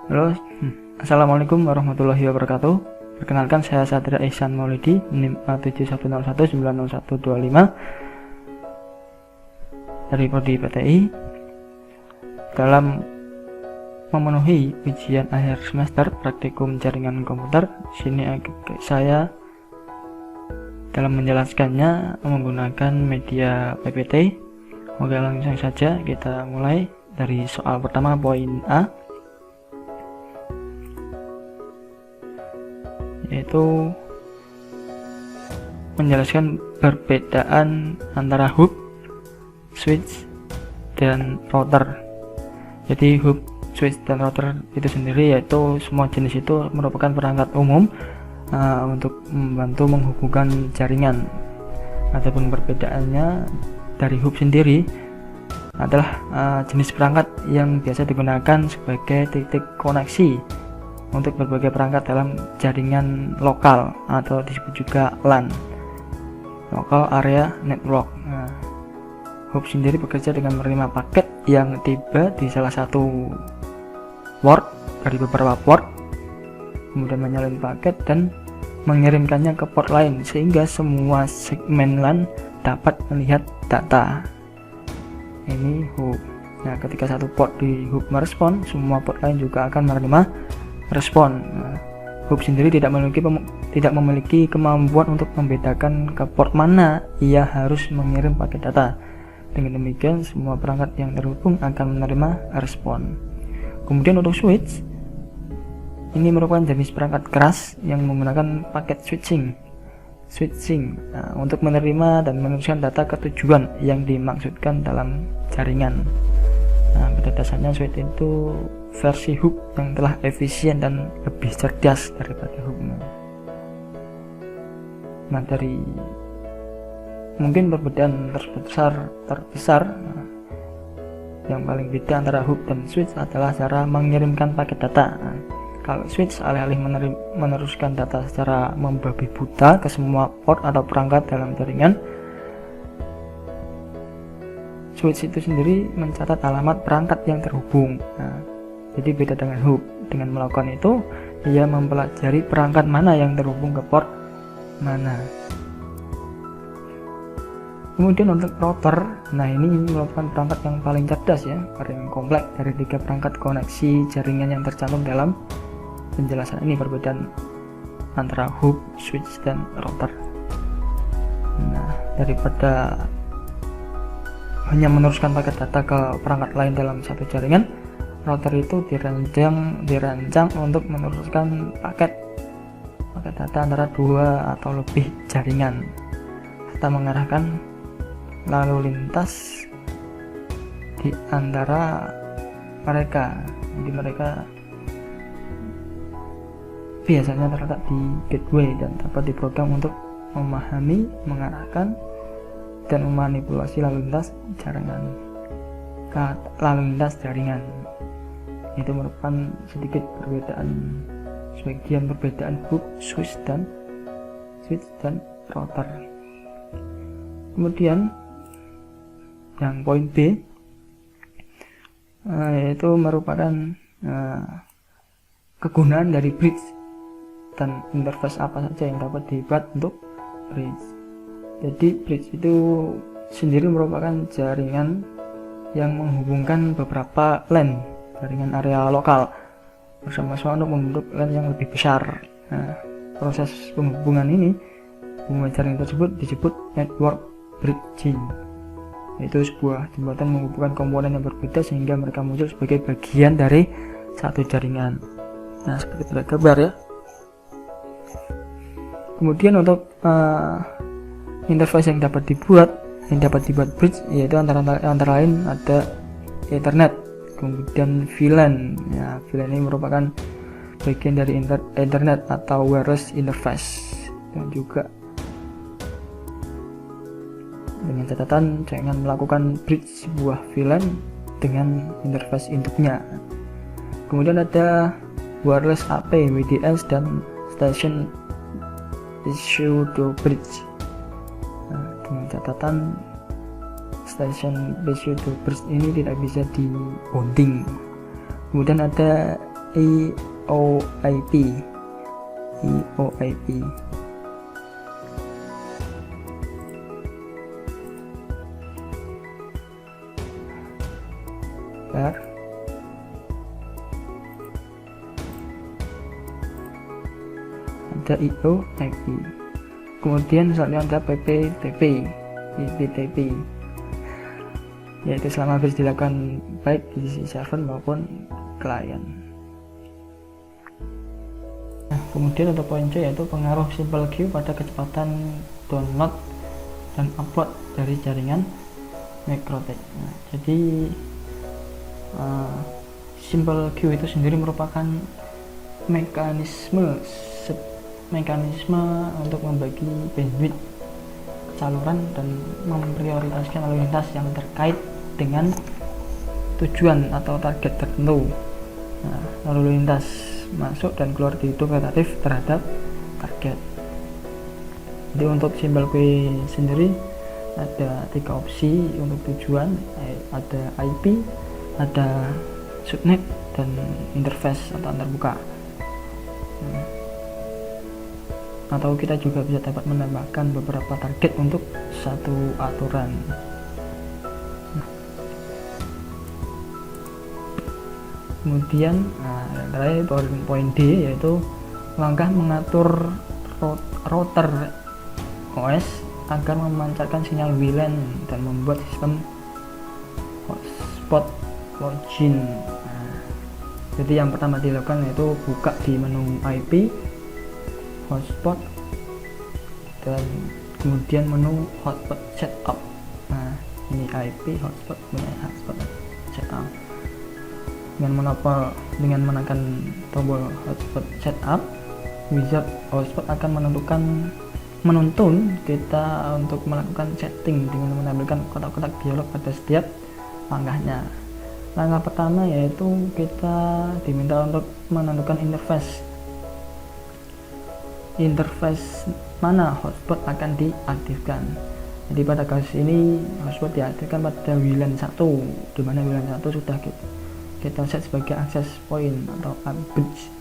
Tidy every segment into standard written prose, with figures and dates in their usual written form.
Halo, Assalamualaikum warahmatullahi wabarakatuh. Perkenalkan, saya Satria Ihsan Maulidi, NIM A71190125 dari Prodi PTI. Dalam memenuhi ujian akhir semester praktikum jaringan komputer, sini saya dalam menjelaskannya menggunakan media PPT. Oke, langsung saja kita mulai dari soal pertama, poin A, yaitu menjelaskan perbedaan antara hub, switch, dan router. Jadi hub, switch, dan router itu sendiri yaitu semua jenis itu merupakan perangkat umum untuk membantu menghubungkan jaringan. Adapun perbedaannya dari hub sendiri adalah jenis perangkat yang biasa digunakan sebagai titik koneksi untuk berbagai perangkat dalam jaringan lokal atau disebut juga LAN, Local Area Network. Hub sendiri bekerja dengan menerima paket yang tiba di salah satu port dari beberapa port, kemudian menyalin paket dan mengirimkannya ke port lain sehingga semua segmen LAN dapat melihat data. Ini hub. Nah, ketika satu port di hub merespon, semua port lain juga akan menerima respon. Hub sendiri tidak memiliki kemampuan untuk membedakan ke port mana ia harus mengirim paket data. Dengan demikian, semua perangkat yang terhubung akan menerima respon. Kemudian untuk switch, ini merupakan jenis perangkat keras yang menggunakan paket switching untuk menerima dan meneruskan data ke tujuan yang dimaksudkan dalam jaringan. Pada dasarnya switch itu versi hub yang telah efisien dan lebih cerdas daripada hub. Nah, dari mungkin perbedaan terbesar yang paling beda antara hub dan switch adalah cara mengirimkan paket data. Kalau switch alih-alih meneruskan data secara membabi buta ke semua port atau perangkat dalam jaringan, switch itu sendiri mencatat alamat perangkat yang terhubung. Jadi beda dengan hub. Dengan melakukan itu, ia mempelajari perangkat mana yang terhubung ke port mana. Kemudian untuk router, nah ini merupakan perangkat yang paling cerdas ya, paling kompleks dari 3 perangkat koneksi jaringan yang tercantum dalam penjelasan ini. Perbedaan antara hub, switch, dan router. Nah, daripada hanya meneruskan paket data ke perangkat lain dalam satu jaringan, router itu dirancang untuk meneruskan paket data antara 2 atau lebih jaringan serta mengarahkan lalu lintas di antara mereka. Jadi mereka biasanya terletak di gateway dan dapat diprogram untuk memahami, mengarahkan, dan memanipulasi lalu lintas jaringan. Itu merupakan sebagian perbedaan hub, switch, dan router. Kemudian yang poin B, yaitu merupakan kegunaan dari bridge dan interface apa saja yang dapat dibuat untuk bridge. Jadi bridge itu sendiri merupakan jaringan yang menghubungkan beberapa LAN, jaringan area lokal, bersama-sama untuk membentuk LAN yang lebih besar. Proses penghubungan jaringan tersebut disebut network bridging, yaitu sebuah jembatan menghubungkan komponen yang berbeda sehingga mereka muncul sebagai bagian dari satu jaringan. Nah, seperti tergambar ya. Kemudian untuk interface yang dapat dibuat bridge, yaitu antara lain ada Ethernet, kemudian VLAN. Ya, VLAN ini merupakan bagian dari Ethernet atau wireless interface, dan juga dengan catatan jangan melakukan bridge sebuah VLAN dengan interface induknya. Kemudian ada wireless AP, WDS, dan station pseudo bridge. Dengan catatan station pseudo bridge ini tidak bisa di bonding. Kemudian ada EOIP. Ada EOIP. Kemudian selanjutnya ada PPTP, yaitu selama bisa dilakukan baik di sisi server maupun klien. Nah, kemudian untuk poin C yaitu pengaruh Simple Queue pada kecepatan download dan upload dari jaringan MikroTik. Nah, jadi Simple Queue itu sendiri merupakan mekanisme untuk membagi bandwidth saluran dan memprioritaskan lalu lintas yang terkait dengan tujuan atau target tertentu. Nah, lalu lintas masuk dan keluar dihitung relatif terhadap target. Jadi untuk Simple Queue sendiri ada 3 opsi untuk tujuan, ada IP, ada subnet, dan interface atau antarmuka. Atau kita juga bisa dapat menambahkan beberapa target untuk satu aturan. Kemudian terakhir poin D yaitu langkah mengatur router OS agar memancarkan sinyal WLAN dan membuat sistem hotspot login. Jadi yang pertama dilakukan yaitu buka di menu IP, hotspot, dan kemudian menu hotspot setup. Nah, ini IP, hotspot, kemudian hotspot setup. Dengan menekan tombol hotspot setup, wizard hotspot akan menuntun kita untuk melakukan setting dengan menampilkan kotak-kotak dialog pada setiap langkahnya. Langkah pertama yaitu kita diminta untuk menentukan interface mana hotspot akan diaktifkan. Jadi pada kasus ini hotspot diaktifkan pada WLAN 1, di mana WLAN 1 sudah kita set sebagai access point atau bridge.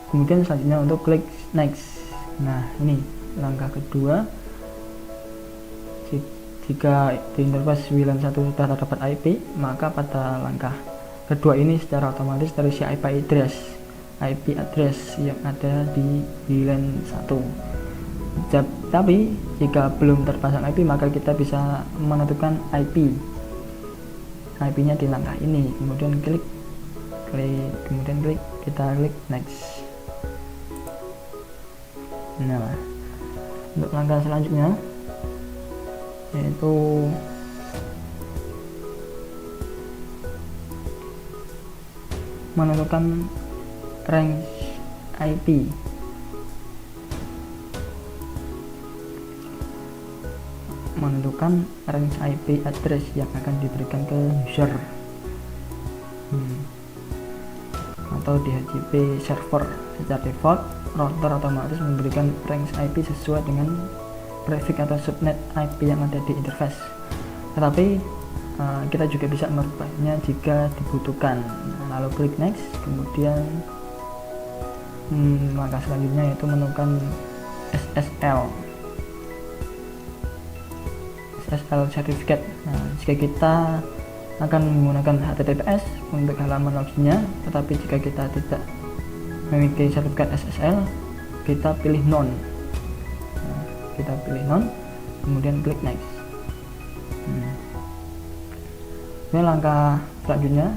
Kemudian selanjutnya untuk klik next. Nah, ini langkah kedua. Jika di interface WLAN 1 sudah terdapat IP, maka pada langkah kedua ini secara otomatis terisi IP address yang ada di WLAN 1. Tapi jika belum terpasang IP, maka kita bisa menentukan IP-nya di langkah ini. Kemudian klik kita klik next. Nah, untuk langkah selanjutnya yaitu menentukan range IP. Menentukan range IP address yang akan diberikan ke user atau DHCP server. Secara default, router otomatis memberikan range IP sesuai dengan prefix atau subnet IP yang ada di interface. Tetapi kita juga bisa merubahnya jika dibutuhkan. Lalu klik next. Kemudian langkah selanjutnya yaitu menentukan SSL certificate. Nah, jika kita akan menggunakan HTTPS untuk halaman loginnya, tetapi jika kita tidak memiliki sertifikat SSL, kita pilih none. Kita pilih none, kemudian klik next. Ini langkah selanjutnya,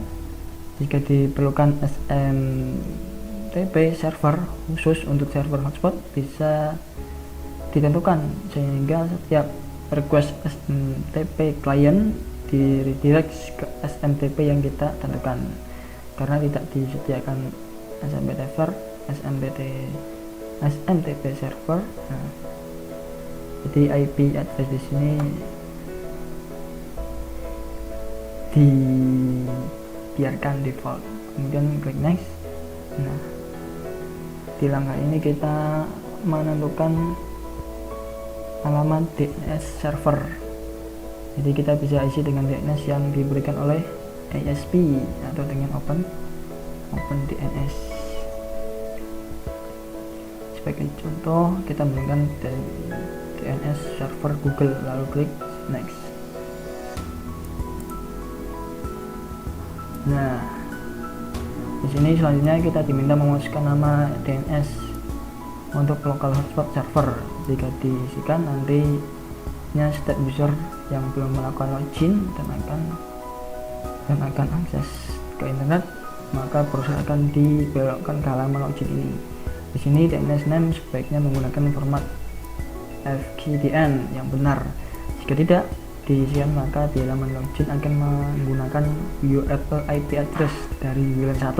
jika diperlukan SMTP server khusus untuk server hotspot bisa ditentukan, sehingga setiap request SMTP klien di redirect ke SMTP yang kita tentukan. Karena tidak disediakan SMTP server, jadi IP address di sini dibiarkan default. Kemudian klik next. Nah, di langkah ini kita menentukan alamat DNS server. Jadi kita bisa isi dengan DNS yang diberikan oleh ASP atau dengan Open open DNS. Sebagai contoh, kita menggunakan DNS server Google, lalu klik next. Nah, di sini selanjutnya kita diminta memasukkan nama DNS untuk local hotspot server. Jika diisikan, nantinya setiap user yang belum melakukan login dan akan akses ke internet, maka browser akan dibelokkan ke halaman login ini. Di sini DNS name sebaiknya menggunakan format FQDN yang benar. Jika tidak diisikan, maka di halaman login akan menggunakan URL IP address dari WLAN 1.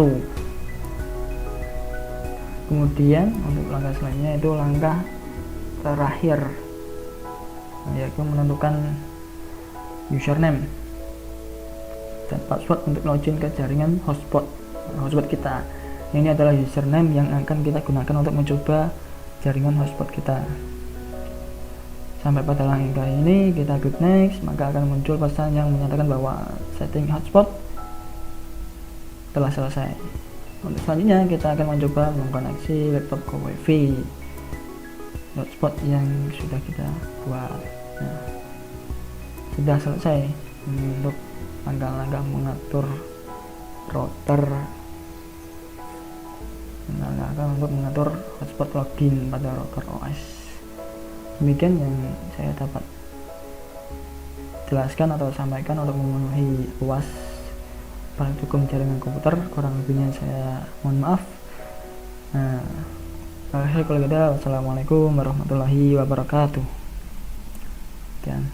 Kemudian untuk langkah selanjutnya itu langkah terakhir, yaitu menentukan username dan password untuk login ke jaringan hotspot kita. Ini adalah username yang akan kita gunakan untuk mencoba jaringan hotspot kita. Sampai pada langkah ini kita klik next, maka akan muncul pesan yang menyatakan bahwa setting hotspot telah selesai. Untuk selanjutnya kita akan mencoba mengkoneksi laptop ke WiFi hotspot yang sudah kita buat. Nah, sudah selesai untuk langkah-langkah mengatur router, langkah untuk mengatur hotspot login pada router OS. Demikian yang saya dapat jelaskan atau sampaikan untuk memenuhi luas praktikum jaringan komputer. Kurang lebihnya saya mohon maaf. Nah, akhir kalau gitu, wassalamualaikum warahmatullahi wabarakatuh. Sekian.